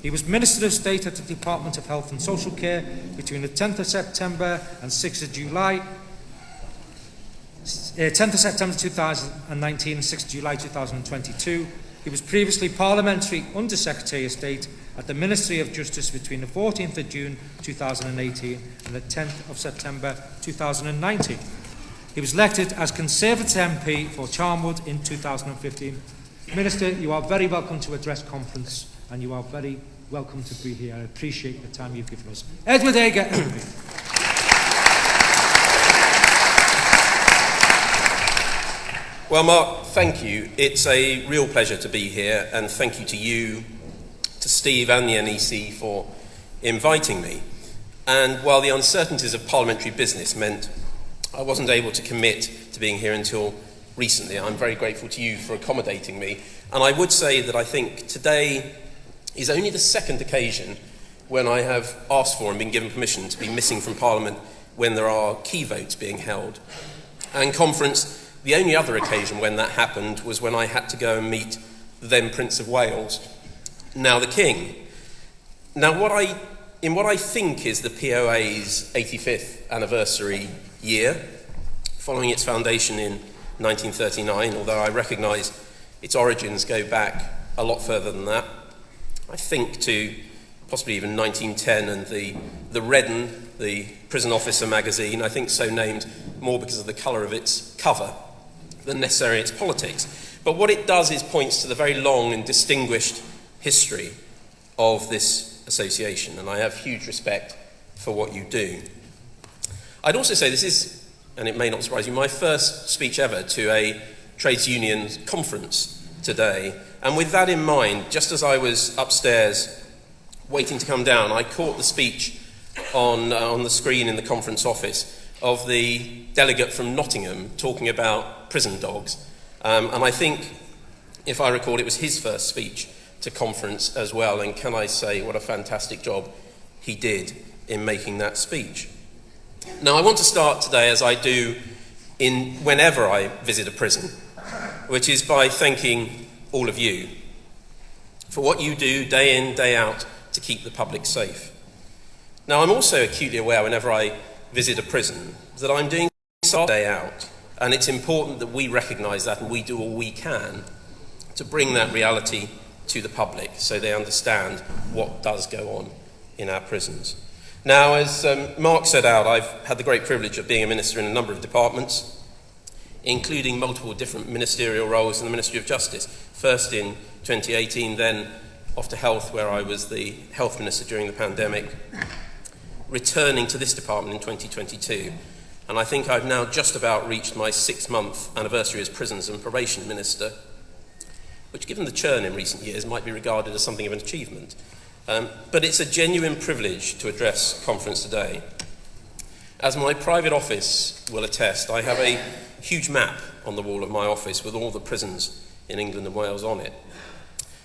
He was Minister of State at the Department of Health and Social Care between the 10th of September and 6th of July, 10th of September 2019 and 6th of July 2022. He was previously Parliamentary Under Secretary of State at the Ministry of Justice between the 14th of June 2018 and the 10th of September 2019. He was elected as Conservative MP for Charnwood in 2015. Minister, you are very welcome to address conference, and you are very welcome to be here. I appreciate the time you've given us. Edward Argar. Well, Mark, thank you. It's a real pleasure to be here, and thank you to you, to Steve and the NEC for inviting me. And while the uncertainties of parliamentary business meant I wasn't able to commit to being here until recently, I'm very grateful to you for accommodating me. And I would say that I think today is only the second occasion when I have asked for and been given permission to be missing from Parliament when there are key votes being held. And conference, the only other occasion when that happened was when I had to go and meet the then Prince of Wales, now the King. Now, what I think is the POA's 85th anniversary year, following its foundation in 1939, although I recognise its origins go back a lot further than that. I think to possibly even 1910 and the Redden, the prison officer magazine, I think so named more because of the colour of its cover than necessarily its politics. But what it does is points to the very long and distinguished history of this association, and I have huge respect for what you do. I'd also say this is, and it may not surprise you, my first speech ever to a trades union conference today. And with that in mind, just as I was upstairs waiting to come down, I caught the speech on the screen in the conference office of the delegate from Nottingham talking about prison dogs. And I think, if I recall, it was his first speech to conference as well. And can I say what a fantastic job he did in making that speech. Now, I want to start today, as I do whenever I visit a prison, which is by thanking all of you for what you do day in, day out to keep the public safe. Now, I'm also acutely aware whenever I visit a prison that I'm doing so day out, and it's important that we recognise that and we do all we can to bring that reality to the public so they understand what does go on in our prisons. Now, as Mark set out, I've had the great privilege of being a minister in a number of departments, including multiple different ministerial roles in the Ministry of Justice. First in 2018, then off to health, where I was the health minister during the pandemic, returning to this department in 2022. And I think I've now just about reached my 6-month anniversary as Prisons and Probation Minister, which, given the churn in recent years, might be regarded as something of an achievement. But it's a genuine privilege to address conference today. As my private office will attest, I have a huge map on the wall of my office with all the prisons in England and Wales on it.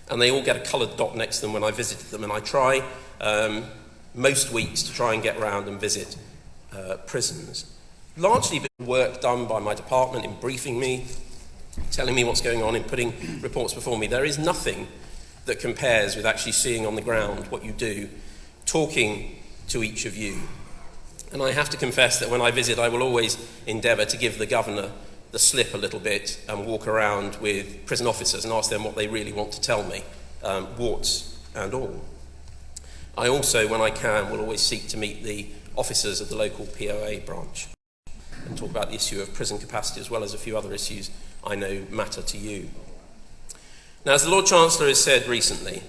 And they all get a coloured dot next to them when I visit them, and I try most weeks to try and get around and visit prisons. Largely been work done by my department in briefing me, telling me what's going on, in putting reports before me. There is nothing that compares with actually seeing on the ground what you do, talking to each of you. And I have to confess that when I visit, I will always endeavour to give the governor the slip a little bit and walk around with prison officers and ask them what they really want to tell me, warts and all. I also, when I can, will always seek to meet the officers of the local POA branch and talk about the issue of prison capacity, as well as a few other issues I know matter to you. Now, as the Lord Chancellor has said recently,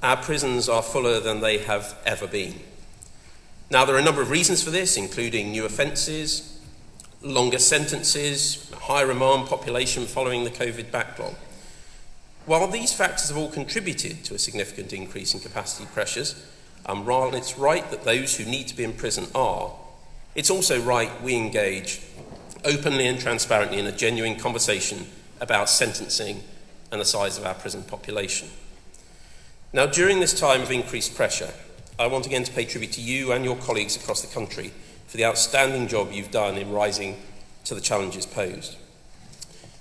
our prisons are fuller than they have ever been. Now, there are a number of reasons for this, including new offences, longer sentences, higher remand population following the COVID backlog. While these factors have all contributed to a significant increase in capacity pressures, while it's right that those who need to be in prison are, it's also right we engage openly and transparently in a genuine conversation about sentencing and the size of our prison population. Now, during this time of increased pressure, I want again to pay tribute to you and your colleagues across the country for the outstanding job you've done in rising to the challenges posed.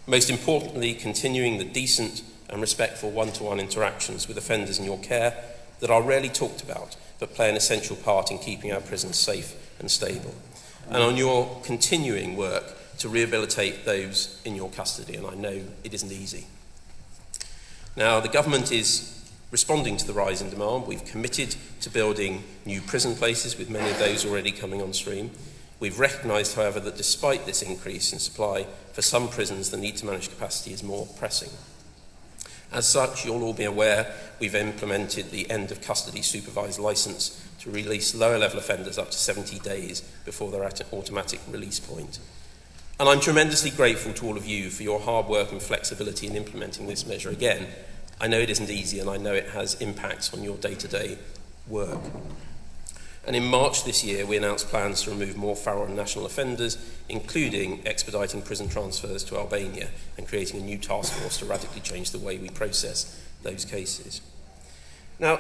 Most importantly, continuing the decent and respectful one-to-one interactions with offenders in your care that are rarely talked about, but play an essential part in keeping our prisons safe and stable, and on your continuing work to rehabilitate those in your custody, and I know it isn't easy. Now, the government is responding to the rise in demand. We've committed to building new prison places, with many of those already coming on stream. We've recognised, however, that despite this increase in supply, for some prisons the need to manage capacity is more pressing. As such, you'll all be aware we've implemented the end of custody supervised licence to release lower level offenders up to 70 days before they're at an automatic release point. And I'm tremendously grateful to all of you for your hard work and flexibility in implementing this measure. Again, I know it isn't easy, and I know it has impacts on your day-to-day work. And in March this year, we announced plans to remove more foreign national offenders, including expediting prison transfers to Albania and creating a new task force to radically change the way we process those cases. Now,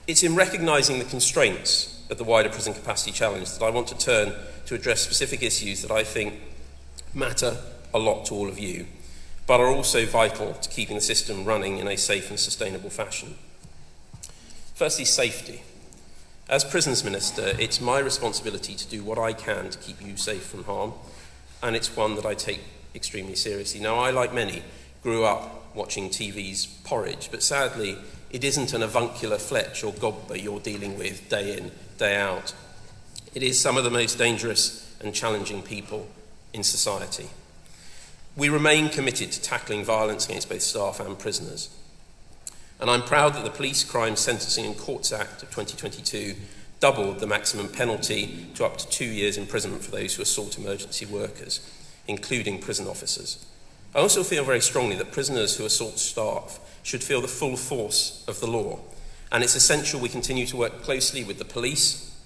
it's in recognising the constraints of the wider prison capacity challenge that I want to turn to address specific issues that I think matter a lot to all of you, but are also vital to keeping the system running in a safe and sustainable fashion. Firstly, safety. As Prisons Minister, it's my responsibility to do what I can to keep you safe from harm, and it's one that I take extremely seriously. Now, I, like many, grew up watching TV's Porridge, but sadly, it isn't an avuncular Fletch or Godber you're dealing with day in, day out. It is some of the most dangerous and challenging people in society. We remain committed to tackling violence against both staff and prisoners. And I'm proud that the Police, Crime, Sentencing and Courts Act of 2022 doubled the maximum penalty to up to 2 years imprisonment for those who assault emergency workers, including prison officers. I also feel very strongly that prisoners who assault staff should feel the full force of the law, and it's essential we continue to work closely with the police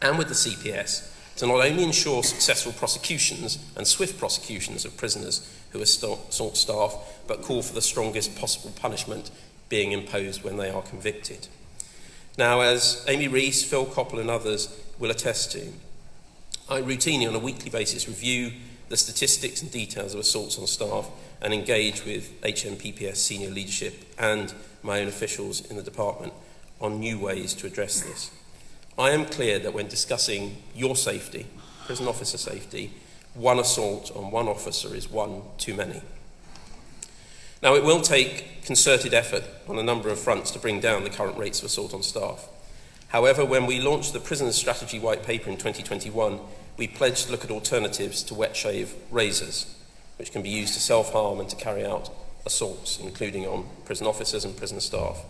and with the CPS to not only ensure successful prosecutions and swift prosecutions of prisoners who assault staff, but call for the strongest possible punishment being imposed when they are convicted. Now, as Amy Rees, Phil Coppell and others will attest to, I routinely on a weekly basis review the statistics and details of assaults on staff and engage with HMPPS senior leadership and my own officials in the department on new ways to address this. I am clear that when discussing your safety, prison officer safety, one assault on one officer is one too many. Now, it will take concerted effort on a number of fronts to bring down the current rates of assault on staff. However, when we launched the Prisoners Strategy White Paper in 2021, we pledged to look at alternatives to wet shave razors, which can be used to self-harm and to carry out assaults, including on prison officers and prison staff.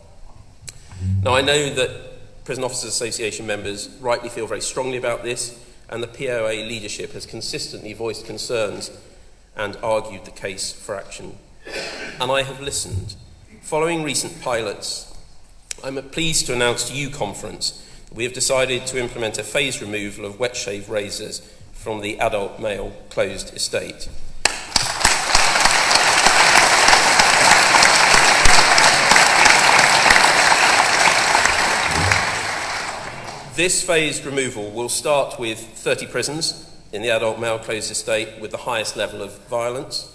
Now, I know that Prison Officers Association members rightly feel very strongly about this, and the POA leadership has consistently voiced concerns and argued the case for action. And I have listened. Following recent pilots, I'm pleased to announce to you, Conference, that we have decided to implement a phased removal of wet shave razors from the adult male closed estate. This phased removal will start with 30 prisons in the adult male closed estate with the highest level of violence,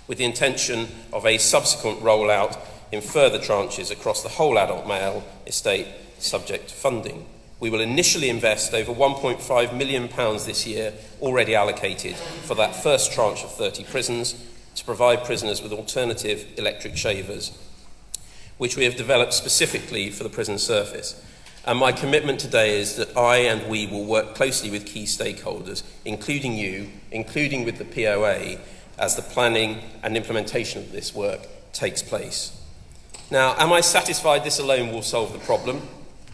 with the intention of a subsequent rollout in further tranches across the whole adult male estate, subject to funding. We will initially invest over £1.5 million this year, already allocated for that first tranche of 30 prisons, to provide prisoners with alternative electric shavers, which we have developed specifically for the prison service. And my commitment today is that I and we will work closely with key stakeholders, including you, including with the POA, as the planning and implementation of this work takes place. Now, am I satisfied this alone will solve the problem?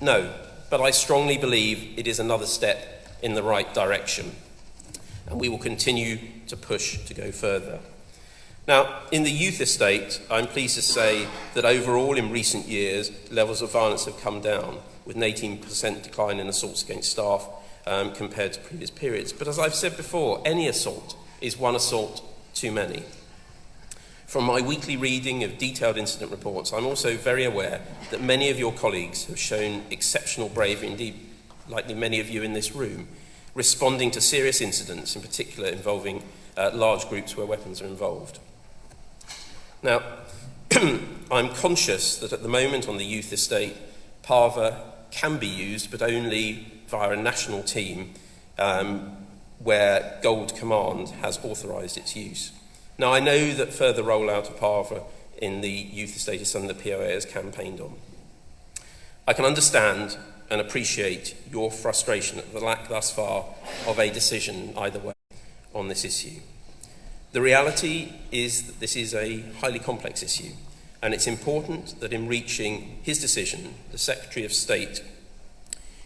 No, but I strongly believe it is another step in the right direction, and we will continue to push to go further. Now, in the youth estate, I'm pleased to say that overall in recent years, levels of violence have come down, with an 18% decline in assaults against staff compared to previous periods. But as I've said before, any assault is one assault too many. From my weekly reading of detailed incident reports, I'm also very aware that many of your colleagues have shown exceptional bravery, indeed, likely many of you in this room, responding to serious incidents, in particular involving large groups where weapons are involved. Now, I'm conscious that at the moment on the youth estate, PAVA can be used, but only via a national team where Gold Command has authorised its use. Now, I know that further rollout of PAVA in the youth estate is something the POA has campaigned on. I can understand and appreciate your frustration at the lack thus far of a decision either way on this issue. The reality is that this is a highly complex issue, and it's important that in reaching his decision, the Secretary of State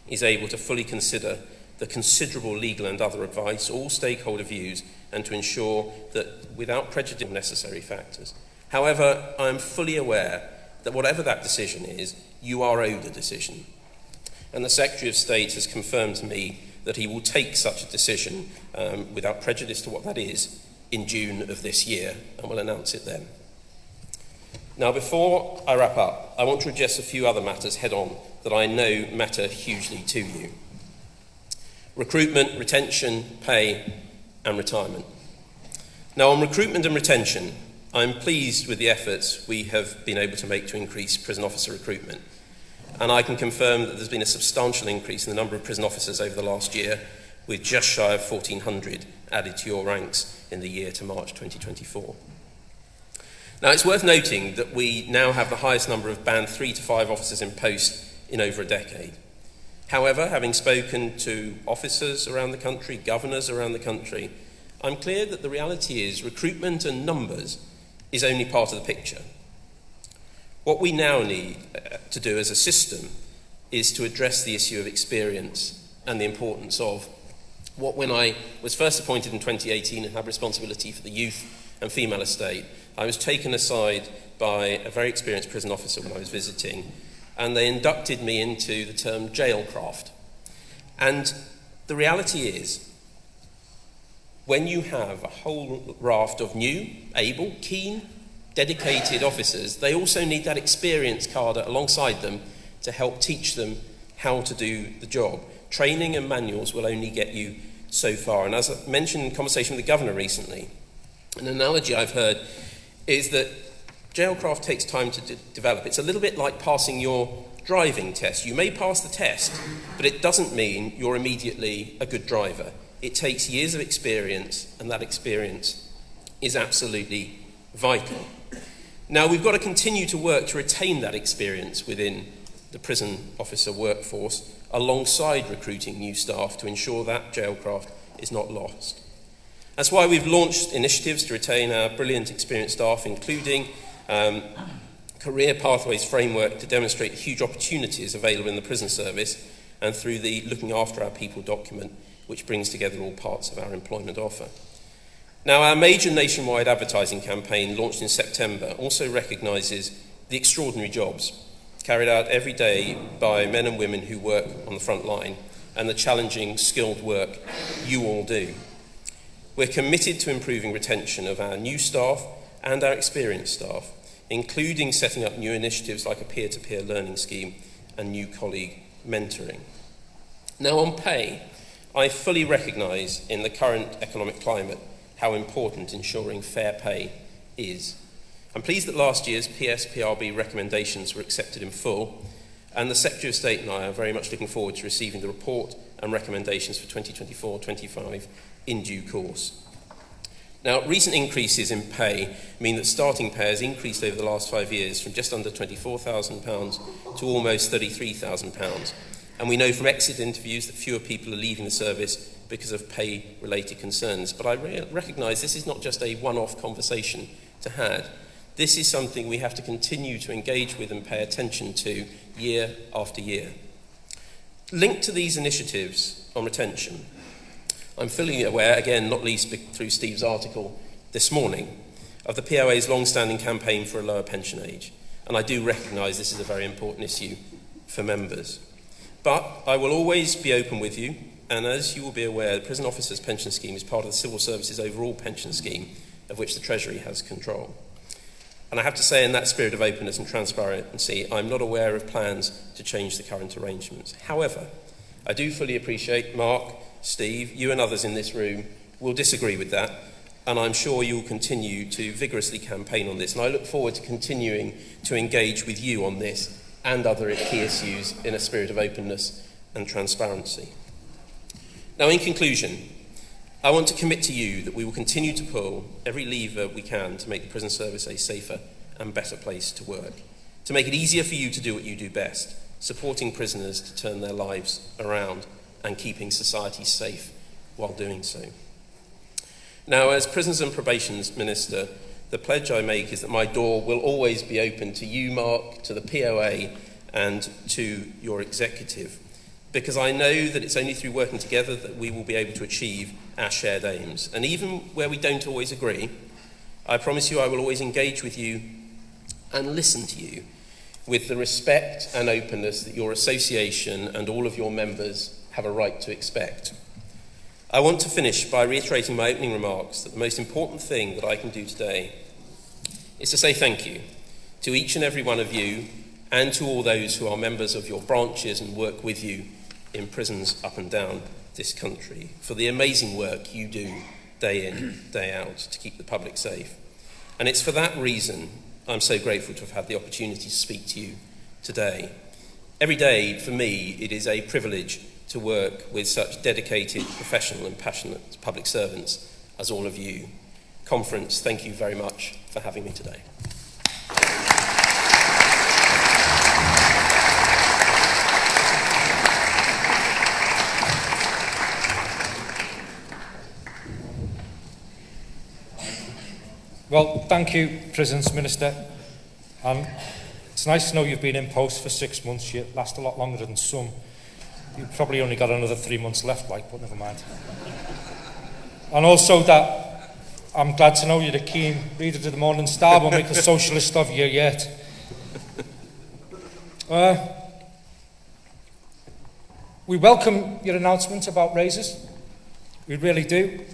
is able to fully consider the considerable legal and other advice, all stakeholder views, and to ensure that without prejudicing necessary factors. However, I am fully aware that whatever that decision is, you are owed a decision. And the Secretary of State has confirmed to me that he will take such a decision without prejudice to what that is in June of this year, and will announce it then. Now, before I wrap up, I want to address a few other matters head on that I know matter hugely to you. Recruitment, retention, pay, and retirement. Now, on recruitment and retention, I'm pleased with the efforts we have been able to make to increase prison officer recruitment. And I can confirm that there's been a substantial increase in the number of prison officers over the last year, with just shy of 1,400 added to your ranks in the year to March 2024. Now, it's worth noting that we now have the highest number of Band 3 to 5 officers in post in over a decade. However, having spoken to officers around the country, governors around the country, I'm clear that the reality is recruitment and numbers is only part of the picture. What we now need to do as a system is to address the issue of experience and the importance of what, when I was first appointed in 2018 and had responsibility for the youth and female estate, I was taken aside by a very experienced prison officer when I was visiting, and they inducted me into the term jailcraft. And the reality is, when you have a whole raft of new, able, keen, dedicated officers, they also need that experience card alongside them to help teach them how to do the job. Training and manuals will only get you so far. And as I mentioned in conversation with the governor recently, an analogy I've heard is that jailcraft takes time to develop. It's a little bit like passing your driving test. You may pass the test, but it doesn't mean you're immediately a good driver. It takes years of experience, and that experience is absolutely vital. Now, we've got to continue to work to retain that experience within the prison officer workforce, alongside recruiting new staff to ensure that jailcraft is not lost. That's why we've launched initiatives to retain our brilliant experienced staff, including career pathways framework to demonstrate the huge opportunities available in the prison service, and through the Looking After Our People document, which brings together all parts of our employment offer. Now, our major nationwide advertising campaign, launched in September, also recognises the extraordinary jobs carried out every day by men and women who work on the front line, and the challenging, skilled work you all do. We're committed to improving retention of our new staff and our experienced staff, including setting up new initiatives like a peer-to-peer learning scheme and new colleague mentoring. Now, on pay, I fully recognise in the current economic climate how important ensuring fair pay is. I'm pleased that last year's PSPRB recommendations were accepted in full, and the Secretary of State and I are very much looking forward to receiving the report and recommendations for 2024-25 in due course. Now, recent increases in pay mean that starting pay has increased over the last 5 years from just under £24,000 to almost £33,000. And we know from exit interviews that fewer people are leaving the service because of pay-related concerns. But I recognise this is not just a one-off conversation to have. This is something we have to continue to engage with and pay attention to year after year. Linked to these initiatives on retention, I'm fully aware, again, not least through Steve's article this morning, of the POA's long-standing campaign for a lower pension age. And I do recognise this is a very important issue for members. But I will always be open with you, and as you will be aware, the Prison Officers' Pension Scheme is part of the Civil Service's overall pension scheme, of which the Treasury has control. And I have to say, in that spirit of openness and transparency, I'm not aware of plans to change the current arrangements. However, I do fully appreciate Mark, Steve, you and others in this room will disagree with that, and I'm sure you'll continue to vigorously campaign on this. And I look forward to continuing to engage with you on this and other key issues in a spirit of openness and transparency. Now, in conclusion, I want to commit to you that we will continue to pull every lever we can to make the prison service a safer and better place to work, to make it easier for you to do what you do best, supporting prisoners to turn their lives around and keeping society safe while doing so. Now, as Prisons and Probation's Minister, the pledge I make is that my door will always be open to you, Mark, to the POA and to your executive, because I know that it's only through working together that we will be able to achieve our shared aims. And even where we don't always agree, I promise you I will always engage with you and listen to you with the respect and openness that your association and all of your members have a right to expect. I want to finish by reiterating my opening remarks that the most important thing that I can do today is to say thank you to each and every one of you and to all those who are members of your branches and work with you in prisons up and down this country for the amazing work you do day in, day out to keep the public safe. And it's for that reason I'm so grateful to have had the opportunity to speak to you today. Every day, for me, it is a privilege to work with such dedicated, professional and passionate public servants as all of you. Conference, thank you very much for having me today. Well, thank you, Prisons Minister. It's nice to know you've been in post for 6 months. You last a lot longer than some. You've probably only got another 3 months left, but never mind. And also that I'm glad to know you're a keen reader to the Morning Star. We'll make a socialist of you yet. We welcome your announcement about raises. We really do.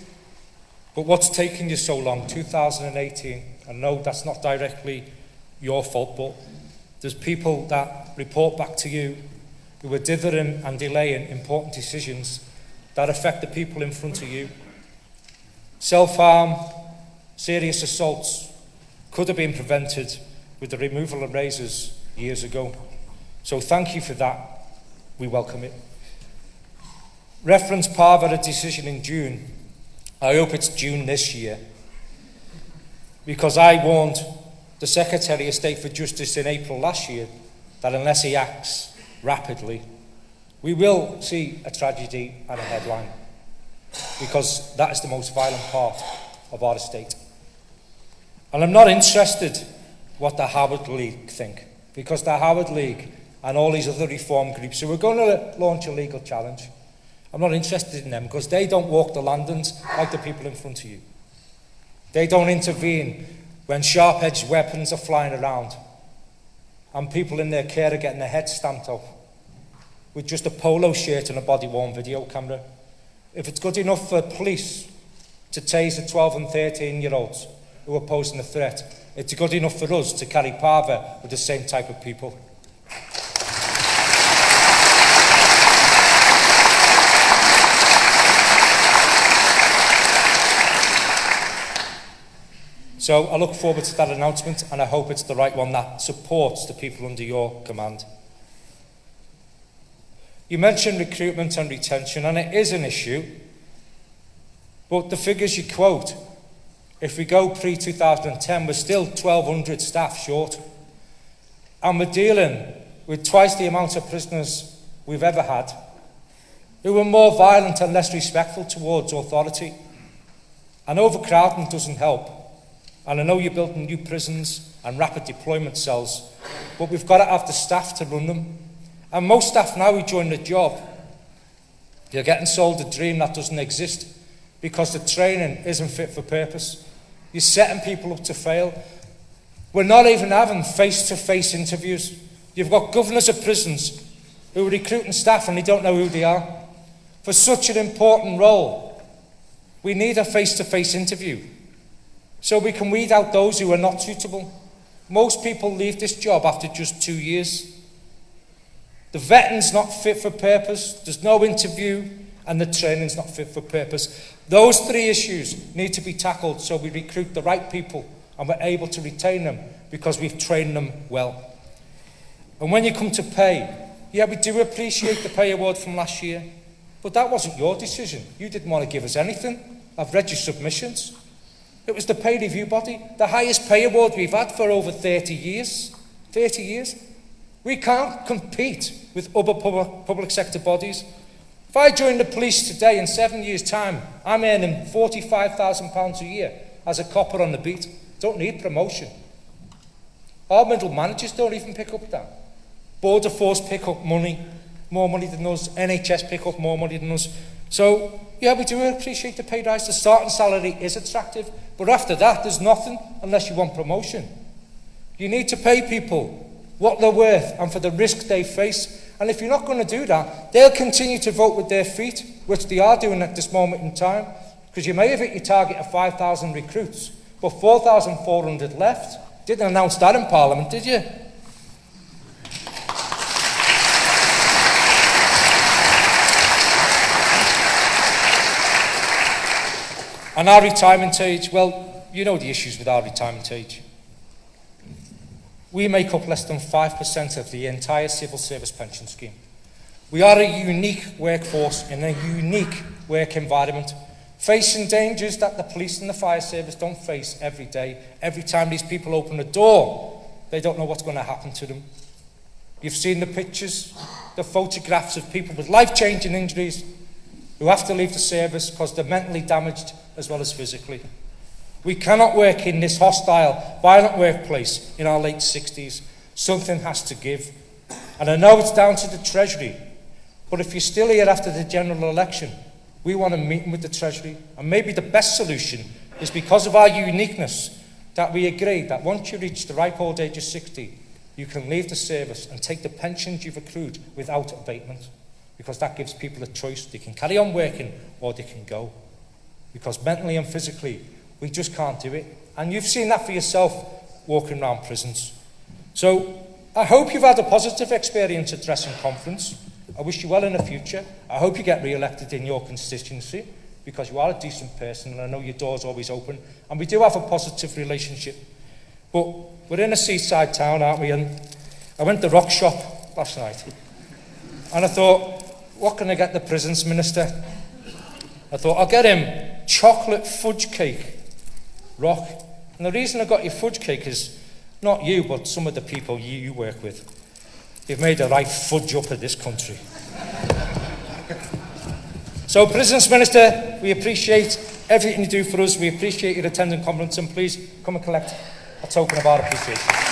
But what's taken you so long? 2018. I know that's not directly your fault, but there's people that report back to you who are dithering and delaying important decisions that affect the people in front of you. Self-harm, serious assaults could have been prevented with the removal of raises years ago. So thank you for that. We welcome it. Reference Parva, a decision in June. I hope it's June this year, because I warned the Secretary of State for Justice in April last year that unless he acts rapidly, we will see a tragedy and a headline, because that is the most violent part of our estate. And I'm not interested what the Howard League think, because the Howard League and all these other reform groups who are going to launch a legal challenge, I'm not interested in them, because they don't walk the landings like the people in front of you. They don't intervene when sharp-edged weapons are flying around and people in their care are getting their heads stamped off with just a polo shirt and a body-worn video camera. If it's good enough for police to tase the 12 and 13-year-olds who are posing a threat, it's good enough for us to carry Parva with the same type of people. So I look forward to that announcement, and I hope it's the right one that supports the people under your command. You mentioned recruitment and retention, and it is an issue, but the figures you quote, if we go pre-2010, we're still 1,200 staff short, and we're dealing with twice the amount of prisoners we've ever had, who are more violent and less respectful towards authority. And overcrowding doesn't help. And I know you're building new prisons and rapid deployment cells, but we've got to have the staff to run them. And most staff now who join the job, you're getting sold a dream that doesn't exist because the training isn't fit for purpose. You're setting people up to fail. We're not even having face-to-face interviews. You've got governors of prisons who are recruiting staff and they don't know who they are. For such an important role, we need a face-to-face interview, so we can weed out those who are not suitable. Most people leave this job after just 2 years. The vetting's not fit for purpose, there's no interview, and the training's not fit for purpose. Those three issues need to be tackled so we recruit the right people and we're able to retain them because we've trained them well. And when you come to pay, yeah, we do appreciate the pay award from last year, but that wasn't your decision. You didn't want to give us anything. I've read your submissions. It was the pay review body, the highest pay award we've had for over 30 years. 30 years. We can't compete with other public sector bodies. If I join the police today, in 7 years' time, I'm earning £45,000 a year as a copper on the beat. Don't need promotion. Our middle managers don't even pick up that. Border Force pick up money, more money than us. NHS pick up more money than us. So, yeah, we do appreciate the pay rise. The starting salary is attractive, but after that, there's nothing unless you want promotion. You need to pay people what they're worth and for the risk they face. And if you're not going to do that, they'll continue to vote with their feet, which they are doing at this moment in time, because you may have hit your target of 5,000 recruits, but 4,400 left. Didn't announce that in Parliament, did you? And our retirement age, well, you know the issues with our retirement age. We make up less than 5% of the entire civil service pension scheme. We are a unique workforce in a unique work environment, facing dangers that the police and the fire service don't face every day. Every time these people open a door, they don't know what's going to happen to them. You've seen the pictures, the photographs of people with life-changing injuries who have to leave the service because they're mentally damaged as well as physically. We cannot work in this hostile, violent workplace in our late 60s. Something has to give. And I know it's down to the Treasury, but if you're still here after the general election, we want a meeting with the Treasury. And maybe the best solution is, because of our uniqueness, that we agree that once you reach the ripe old age of 60, you can leave the service and take the pensions you've accrued without abatement, because that gives people a choice. They can carry on working or they can go. Because mentally and physically, we just can't do it. And you've seen that for yourself walking around prisons. So I hope you've had a positive experience at Dressing Conference. I wish you well in the future. I hope you get re-elected in your constituency, because you are a decent person and I know your door's always open. And we do have a positive relationship. But we're in a seaside town, aren't we? And I went to Rock Shop last night. And I thought, what can I get the prisons minister? I thought, I'll get him chocolate fudge cake, Rock. And the reason I got you fudge cake is not you, but some of the people you work with. You've made a right fudge up of this country. So, Prisons Minister, we appreciate everything you do for us. We appreciate your attending conference, and please come and collect a token of our appreciation.